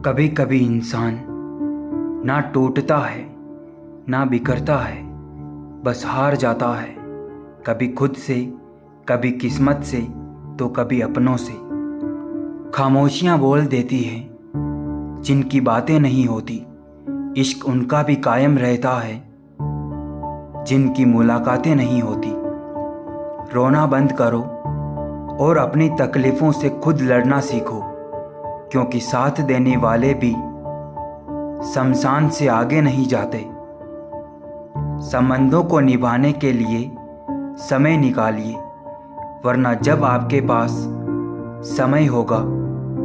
कभी कभी इंसान ना टूटता है ना बिखरता है, बस हार जाता है। कभी खुद से, कभी किस्मत से, तो कभी अपनों से। खामोशियाँ बोल देती हैं जिनकी बातें नहीं होती। इश्क उनका भी कायम रहता है जिनकी मुलाकातें नहीं होती। रोना बंद करो और अपनी तकलीफ़ों से खुद लड़ना सीखो, क्योंकि साथ देने वाले भी शमशान से आगे नहीं जाते। संबंधों को निभाने के लिए समय निकालिए, वरना जब आपके पास समय होगा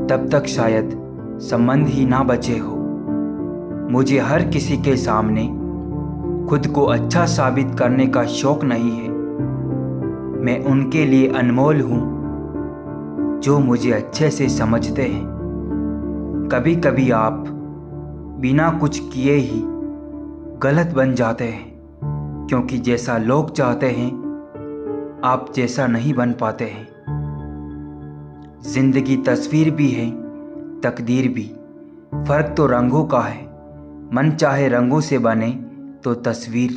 तब तक शायद संबंध ही ना बचे हो। मुझे हर किसी के सामने खुद को अच्छा साबित करने का शौक नहीं है। मैं उनके लिए अनमोल हूँ जो मुझे अच्छे से समझते हैं। कभी कभी आप बिना कुछ किए ही गलत बन जाते हैं, क्योंकि जैसा लोग चाहते हैं आप जैसा नहीं बन पाते हैं। जिंदगी तस्वीर भी है, तकदीर भी। फर्क तो रंगों का है। मन चाहे रंगों से बने तो तस्वीर,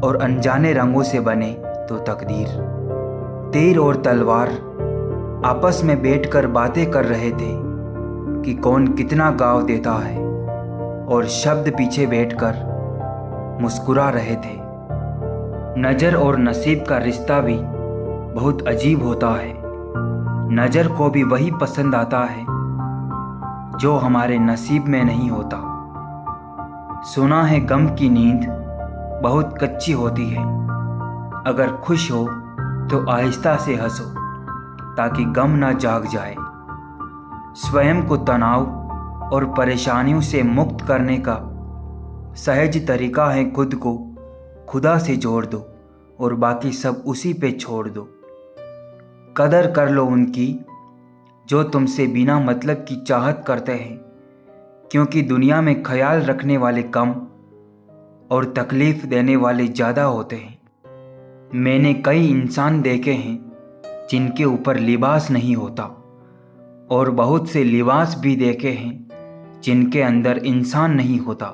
और अनजाने रंगों से बने तो तकदीर। तीर और तलवार आपस में बैठकर बातें कर रहे थे कि कौन कितना गाव देता है, और शब्द पीछे बैठकर मुस्कुरा रहे थे। नज़र और नसीब का रिश्ता भी बहुत अजीब होता है। नज़र को भी वही पसंद आता है जो हमारे नसीब में नहीं होता। सुना है गम की नींद बहुत कच्ची होती है। अगर खुश हो तो आहिस्ता से हंसो ताकि गम ना जाग जाए। स्वयं को तनाव और परेशानियों से मुक्त करने का सहज तरीका है खुद को खुदा से जोड़ दो और बाकी सब उसी पे छोड़ दो। कदर कर लो उनकी जो तुमसे बिना मतलब की चाहत करते हैं, क्योंकि दुनिया में ख्याल रखने वाले कम और तकलीफ़ देने वाले ज़्यादा होते हैं। मैंने कई इंसान देखे हैं जिनके ऊपर लिबास नहीं होता, और बहुत से लिबास भी देखे हैं जिनके अंदर इंसान नहीं होता।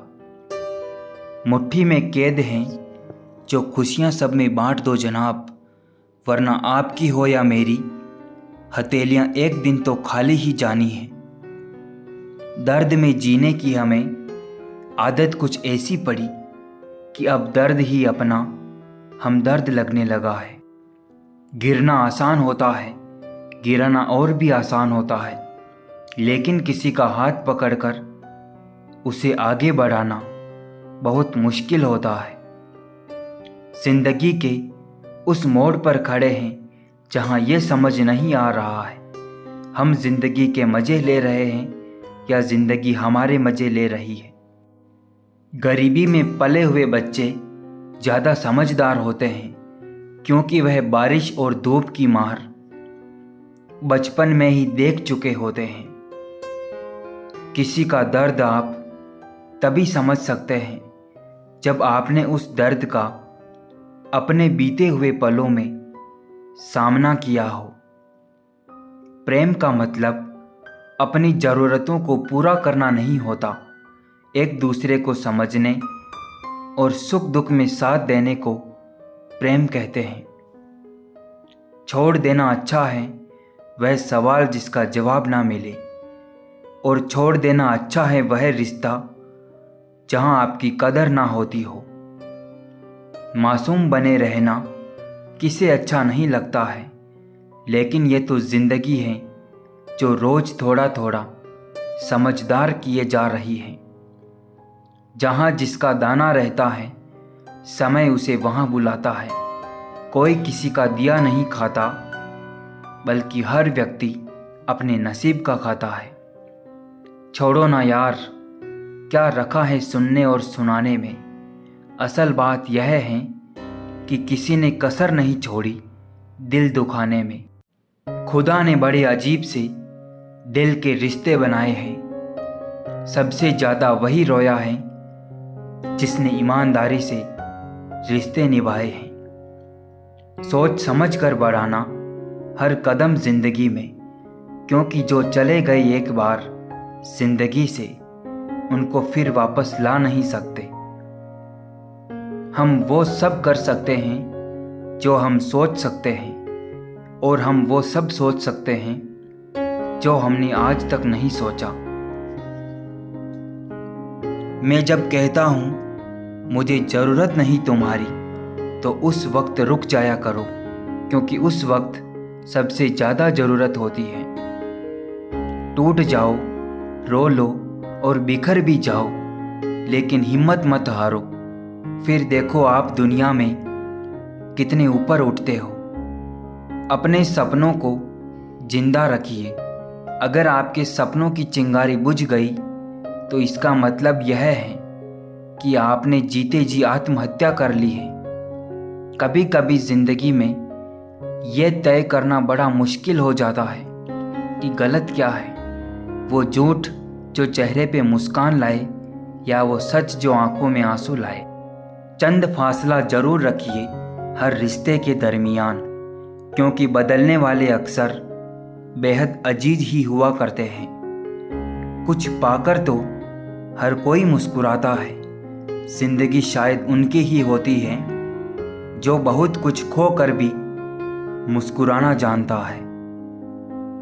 मुट्ठी में कैद हैं जो खुशियाँ सब में बांट दो जनाब, वरना आपकी हो या मेरी हथेलियाँ एक दिन तो खाली ही जानी है। दर्द में जीने की हमें आदत कुछ ऐसी पड़ी कि अब दर्द ही अपना हमदर्द लगने लगा है। गिरना आसान होता है, गिराना और भी आसान होता है, लेकिन किसी का हाथ पकड़कर उसे आगे बढ़ाना बहुत मुश्किल होता है। जिंदगी के उस मोड़ पर खड़े हैं जहां ये समझ नहीं आ रहा है हम जिंदगी के मज़े ले रहे हैं या जिंदगी हमारे मज़े ले रही है। गरीबी में पले हुए बच्चे ज़्यादा समझदार होते हैं, क्योंकि वह बारिश और धूप की मार बचपन में ही देख चुके होते हैं। किसी का दर्द आप तभी समझ सकते हैं जब आपने उस दर्द का अपने बीते हुए पलों में सामना किया हो। प्रेम का मतलब अपनी ज़रूरतों को पूरा करना नहीं होता, एक दूसरे को समझने और सुख दुख में साथ देने को प्रेम कहते हैं। छोड़ देना अच्छा है वह सवाल जिसका जवाब ना मिले, और छोड़ देना अच्छा है वह रिश्ता जहां आपकी कदर ना होती हो। मासूम बने रहना किसे अच्छा नहीं लगता है, लेकिन ये तो ज़िंदगी है जो रोज़ थोड़ा थोड़ा समझदार किए जा रही है। जहाँ जिसका दाना रहता है समय उसे वहाँ बुलाता है। कोई किसी का दिया नहीं खाता, बल्कि हर व्यक्ति अपने नसीब का खाता है। छोड़ो ना यार, क्या रखा है सुनने और सुनाने में। असल बात यह है कि किसी ने कसर नहीं छोड़ी दिल दुखाने में। खुदा ने बड़े अजीब से दिल के रिश्ते बनाए हैं। सबसे ज़्यादा वही रोया है जिसने ईमानदारी से रिश्ते निभाए हैं। सोच समझ कर बढ़ाना हर कदम जिंदगी में, क्योंकि जो चले गए एक बार जिंदगी से उनको फिर वापस ला नहीं सकते। हम वो सब कर सकते हैं जो हम सोच सकते हैं, और हम वो सब सोच सकते हैं जो हमने आज तक नहीं सोचा। मैं जब कहता हूँ मुझे ज़रूरत नहीं तुम्हारी, तो उस वक्त रुक जाया करो, क्योंकि उस वक्त सबसे ज़्यादा ज़रूरत होती है। टूट जाओ, रो लो और बिखर भी जाओ, लेकिन हिम्मत मत हारो। फिर देखो आप दुनिया में कितने ऊपर उठते हो। अपने सपनों को जिंदा रखिए। अगर आपके सपनों की चिंगारी बुझ गई तो इसका मतलब यह है कि आपने जीते जी आत्महत्या कर ली है। कभी कभी ज़िंदगी में यह तय करना बड़ा मुश्किल हो जाता है कि गलत क्या है, वो झूठ जो चेहरे पे मुस्कान लाए या वो सच जो आंखों में आंसू लाए। चंद फासला ज़रूर रखिए हर रिश्ते के दरमियान, क्योंकि बदलने वाले अक्सर बेहद अजीज ही हुआ करते हैं। कुछ पाकर तो हर कोई मुस्कुराता है। जिंदगी शायद उनकी ही होती है जो बहुत कुछ खोकर भी मुस्कुराना जानता है।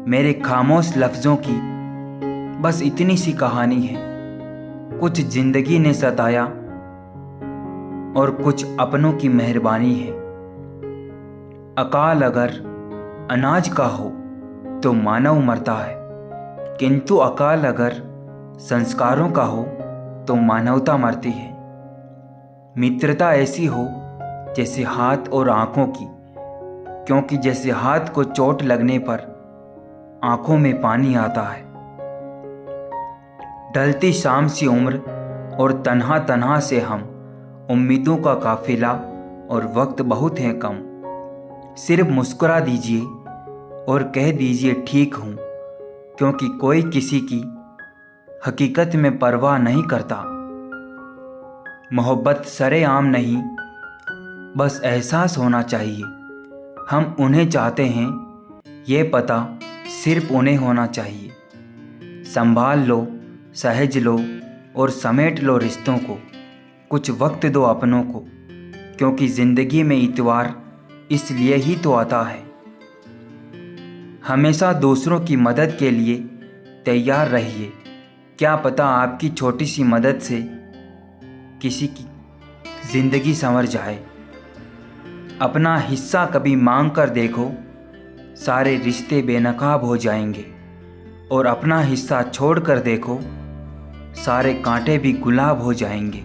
मेरे खामोश लफ्ज़ों की बस इतनी सी कहानी है। कुछ जिंदगी ने सताया और कुछ अपनों की मेहरबानी है। अकाल अगर अनाज का हो तो मानव मरता है, किंतु अकाल अगर संस्कारों का हो तो मानवता मरती है। मित्रता ऐसी हो जैसे हाथ और आँखों की, क्योंकि जैसे हाथ को चोट लगने पर आँखों में पानी आता है। ढलती शाम सी उम्र और तन्हा तन्हा से हम, उम्मीदों का काफिला और वक्त बहुत है कम। सिर्फ मुस्कुरा दीजिए और कह दीजिए ठीक हूँ, क्योंकि कोई किसी की हकीकत में परवाह नहीं करता। मोहब्बत सरेआम नहीं, बस एहसास होना चाहिए। हम उन्हें चाहते हैं, ये पता सिर्फ उन्हें होना चाहिए। संभाल लो, सहेज लो और समेट लो रिश्तों को। कुछ वक्त दो अपनों को, क्योंकि ज़िंदगी में इतवार इसलिए ही तो आता है। हमेशा दूसरों की मदद के लिए तैयार रहिए। क्या पता आपकी छोटी सी मदद से किसी की ज़िंदगी संवर जाए। अपना हिस्सा कभी मांग कर देखो, सारे रिश्ते बेनकाब हो जाएंगे। और अपना हिस्सा छोड़ कर देखो, सारे कांटे भी गुलाब हो जाएंगे।